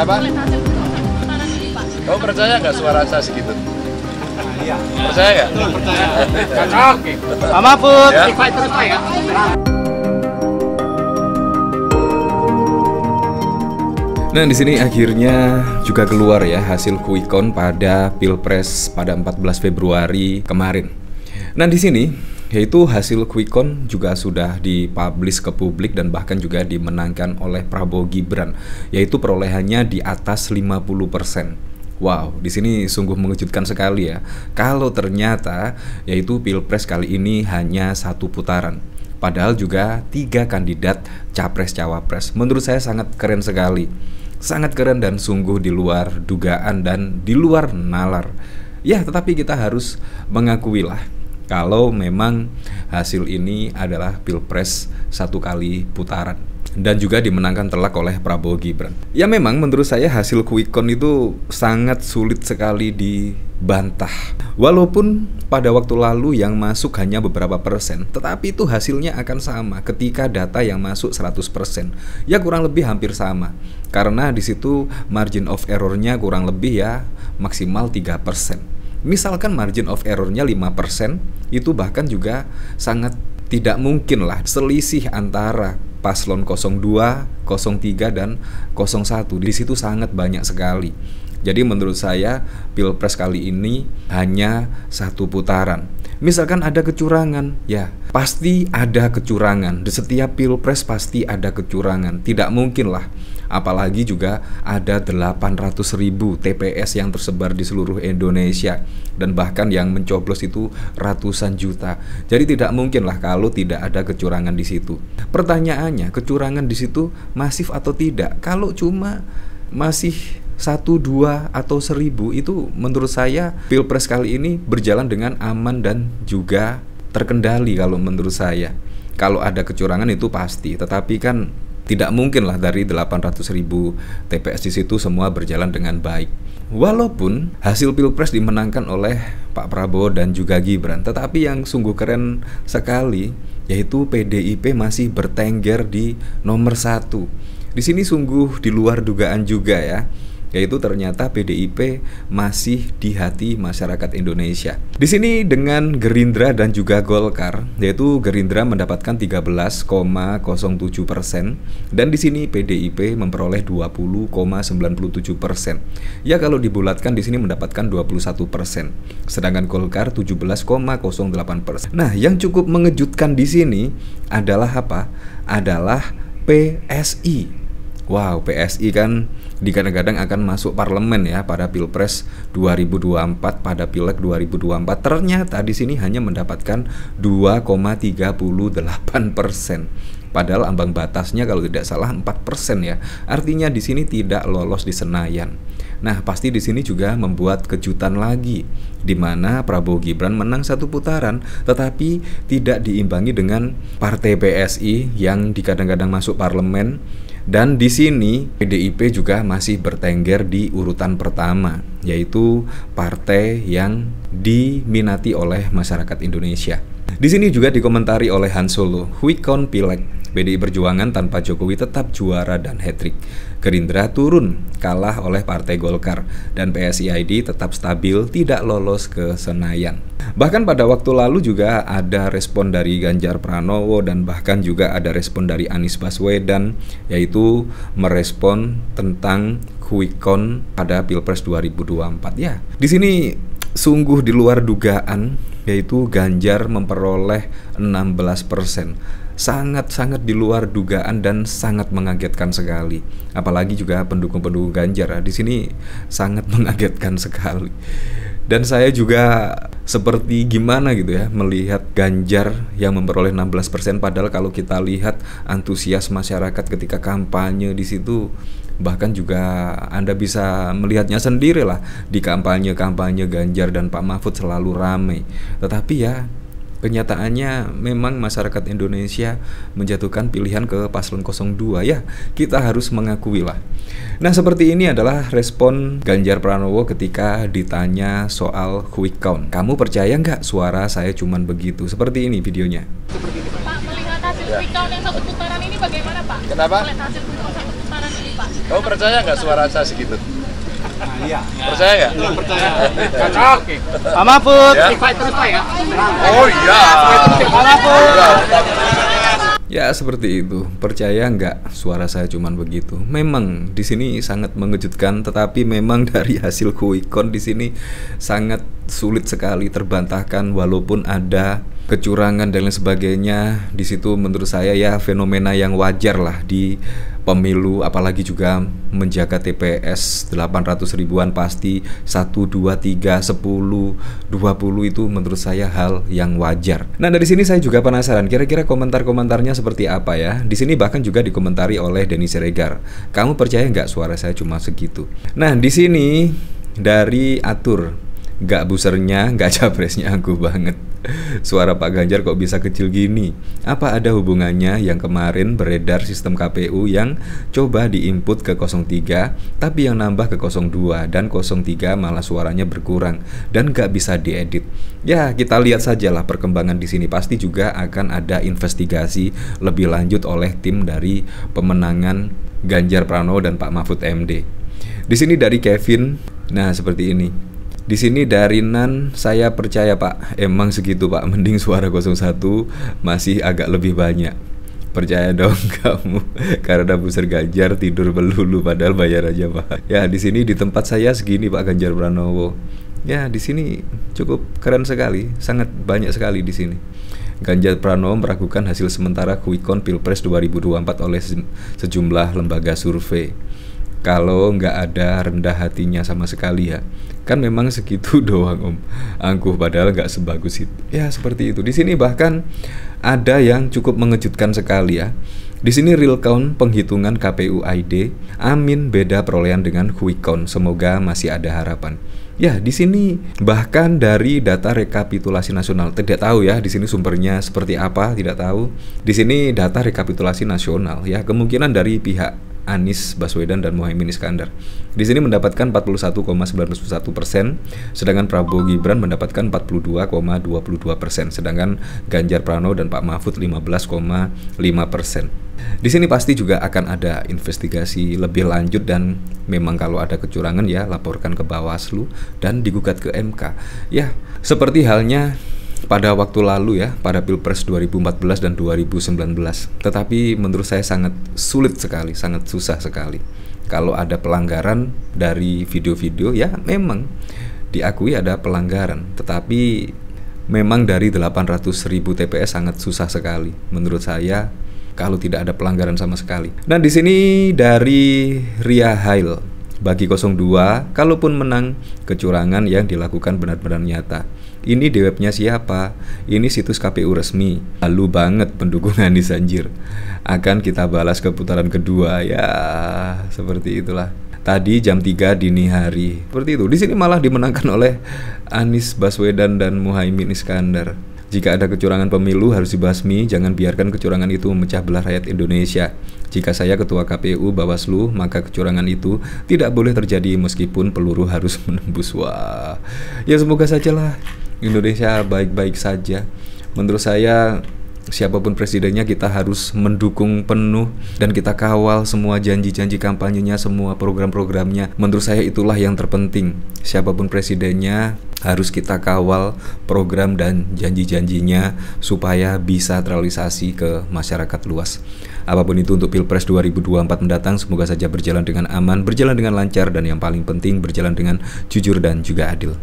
Kenapa? Oleh hasil putaran ini, Pak. Kamu percaya nggak suara saya segitu? Iya. Percaya nggak? Percaya. Cocok. Pak Mahfud, Ya. fight terus Pak ya. Nah, di sini akhirnya juga keluar ya hasil quick count pada Pilpres pada 14 Februari kemarin. Nah, di sini yaitu hasil quick count juga sudah dipublish ke publik dan bahkan juga dimenangkan oleh Prabowo Gibran, yaitu perolehannya di atas 50%. Wow, di sini sungguh mengejutkan sekali ya. Kalau ternyata yaitu Pilpres kali ini hanya satu putaran. Padahal juga 3 kandidat capres-cawapres. Menurut saya sangat keren sekali. Sangat keren dan sungguh di luar dugaan dan di luar nalar. Ya, tetapi kita harus mengakuilah kalau memang hasil ini adalah Pilpres satu kali putaran dan juga dimenangkan telak oleh Prabowo Gibran. Ya, memang menurut saya hasil quick count itu sangat sulit sekali dibantah. Walaupun pada waktu lalu yang masuk hanya beberapa persen, tetapi itu hasilnya akan sama ketika data yang masuk 100%. Ya, kurang lebih hampir sama. Karena di situ margin of error-nya kurang lebih ya maksimal 3%. Misalkan margin of error-nya 5%, itu bahkan juga sangat tidak mungkin lah selisih antara paslon 02, 03 dan 01. Di situ sangat banyak sekali. Jadi menurut saya Pilpres kali ini hanya satu putaran. Misalkan ada kecurangan, ya pasti ada kecurangan. Di setiap Pilpres pasti ada kecurangan. Tidak mungkin lah. Apalagi juga ada 800.000 TPS yang tersebar di seluruh Indonesia. Dan bahkan yang mencoblos itu ratusan juta. Jadi tidak mungkin lah kalau tidak ada kecurangan di situ. Pertanyaannya, kecurangan di situ masif atau tidak? Kalau cuma masih 1, 2, atau 1000 itu menurut saya Pilpres kali ini berjalan dengan aman dan juga terkendali kalau menurut saya. Kalau ada kecurangan itu pasti, tetapi kan tidak mungkin lah dari 800.000 TPS di situ semua berjalan dengan baik. Walaupun hasil Pilpres dimenangkan oleh Pak Prabowo dan juga Gibran, tetapi yang sungguh keren sekali yaitu PDIP masih bertengger di nomor 1. Di sini sungguh di luar dugaan juga ya. Yaitu ternyata PDIP masih di hati masyarakat Indonesia. Di sini dengan Gerindra dan juga Golkar, yaitu Gerindra mendapatkan 13,07% dan di sini PDIP memperoleh 20,97%. Ya, kalau dibulatkan di sini mendapatkan 21%, sedangkan Golkar 17,08%. Nah, yang cukup mengejutkan di sini adalah apa? Adalah PSI. Wow, PSI kan digadang-gadang akan masuk parlemen ya pada Pilpres 2024, pada Pileg 2024. Ternyata di sini hanya mendapatkan 2,38%. Padahal ambang batasnya kalau tidak salah 4% ya. Artinya di sini tidak lolos di Senayan. Nah, pasti di sini juga membuat kejutan lagi, di mana Prabowo Gibran menang satu putaran, tetapi tidak diimbangi dengan partai PSI yang digadang-gadang masuk parlemen. Dan di sini PDIP juga masih bertengger di urutan pertama, yaitu partai yang diminati oleh masyarakat Indonesia. Di sini juga dikomentari oleh Han Solo, quick count Pileg, PDI Perjuangan tanpa Jokowi tetap juara dan hat-trick. Gerindra turun, kalah oleh Partai Golkar, dan PSIID tetap stabil, tidak lolos ke Senayan. Bahkan pada waktu lalu juga ada respon dari Ganjar Pranowo dan bahkan juga ada respon dari Anies Baswedan, yaitu merespon tentang quick count pada Pilpres 2024. Ya, di sini sungguh di luar dugaan, yaitu Ganjar memperoleh 16%. Sangat-sangat di luar dugaan dan sangat mengagetkan sekali. Apalagi juga pendukung-pendukung Ganjar di sini sangat mengagetkan sekali. Dan saya juga seperti gimana gitu ya melihat Ganjar yang memperoleh 16%, padahal kalau kita lihat antusias masyarakat ketika kampanye di situ, bahkan juga Anda bisa melihatnya sendiri lah di kampanye-kampanye Ganjar dan Pak Mahfud selalu ramai. Tetapi ya kenyataannya memang masyarakat Indonesia menjatuhkan pilihan ke paslon 02 ya, kita harus mengakui lah. Nah, seperti ini adalah respon Ganjar Pranowo ketika ditanya soal quick count. Kamu percaya nggak suara saya cuman begitu? Seperti ini videonya. Pak, melihat hasil quick count yang satu putaran ini bagaimana Pak? Kenapa? Melihat hasil quick count satu putaran ini Pak. Kamu percaya nggak suara saya segitu? Iya. Percaya nggak? Percaya. Cocok. Pak Mahfud. Ya. Oh iya. Pak Mahfud. Ya seperti itu, percaya nggak suara saya cuman begitu. Memang di sini sangat mengejutkan, tetapi memang dari hasil quick count di sini sangat sulit sekali terbantahkan walaupun ada kecurangan dan lain sebagainya. Di situ menurut saya ya fenomena yang wajar lah di pemilu, apalagi juga menjaga TPS 800 ribuan pasti 1, 2, 3, 10, 20 itu menurut saya hal yang wajar. Nah dari sini saya juga penasaran kira-kira komentar-komentarnya seperti apa ya. Di sini bahkan juga dikomentari oleh Denny Siregar. Kamu percaya nggak suara saya cuma segitu? Nah di sini dari Atur, nggak busernya, nggak capresnya aku banget. Suara Pak Ganjar kok bisa kecil gini? Apa ada hubungannya yang kemarin beredar sistem KPU yang coba diinput ke 03 tapi yang nambah ke 02 dan 03 malah suaranya berkurang dan nggak bisa diedit? Ya kita lihat sajalah perkembangan di sini. Pasti juga akan ada investigasi lebih lanjut oleh tim dari pemenangan Ganjar Pranowo dan Pak Mahfud MD. Di sini dari Kevin, nah seperti ini. Di sini dari Nan, saya percaya Pak, emang segitu Pak, mending suara 01 masih agak lebih banyak. Percaya dong kamu, karena booster Ganjar tidur melulu padahal bayar aja Pak. Ya di sini di tempat saya segini Pak Ganjar Pranowo. Ya di sini cukup keren sekali, sangat banyak sekali di sini. Ganjar Pranowo meragukan hasil sementara quick count Pilpres 2024 oleh sejumlah lembaga survei. Kalau nggak ada rendah hatinya sama sekali ya, kan memang segitu doang Om, angkuh padahal nggak sebagus itu. Ya seperti itu. Di sini bahkan ada yang cukup mengejutkan sekali ya. Di sini real count penghitungan KPU ID, amin beda perolehan dengan quick count. Semoga masih ada harapan. Ya di sini bahkan dari data rekapitulasi nasional, tidak tahu ya di sini sumbernya seperti apa, tidak tahu. Di sini data rekapitulasi nasional ya, kemungkinan dari pihak Anies Baswedan dan Muhaimin Iskandar. Di sini mendapatkan 41,91%, sedangkan Prabowo Gibran mendapatkan 42,22%, sedangkan Ganjar Pranowo dan Pak Mahfud 15,5%. Di sini pasti juga akan ada investigasi lebih lanjut dan memang kalau ada kecurangan ya laporkan ke Bawaslu dan digugat ke MK. Ya, seperti halnya pada waktu lalu ya, pada Pilpres 2014 dan 2019. Tetapi menurut saya sangat sulit sekali, sangat susah sekali. Kalau ada pelanggaran dari video-video ya memang diakui ada pelanggaran. Tetapi memang dari 800.000 TPS sangat susah sekali menurut saya kalau tidak ada pelanggaran sama sekali. Nah di sini dari Ria Hail, bagi 02, kalaupun menang, kecurangan yang dilakukan benar-benar nyata. Ini di webnya siapa? Ini situs KPU resmi. Lalu banget pendukung Anies anjir. Akan kita balas ke putaran kedua. Ya, seperti itulah. Tadi jam 3 dini hari. Seperti itu. Di sini malah dimenangkan oleh Anies Baswedan dan Muhaimin Iskandar. Jika ada kecurangan pemilu harus dibasmi, jangan biarkan kecurangan itu memecah belah rakyat Indonesia. Jika saya ketua KPU Bawaslu, maka kecurangan itu tidak boleh terjadi meskipun peluru harus menembus. Wah, ya semoga sajalah Indonesia baik-baik saja. Menurut saya siapapun presidennya kita harus mendukung penuh dan kita kawal semua janji-janji kampanyenya, semua program-programnya. Menurut saya itulah yang terpenting. Siapapun presidennya harus kita kawal program dan janji-janjinya supaya bisa terrealisasi ke masyarakat luas. Apapun itu untuk Pilpres 2024 mendatang, semoga saja berjalan dengan aman, berjalan dengan lancar, dan yang paling penting berjalan dengan jujur dan juga adil.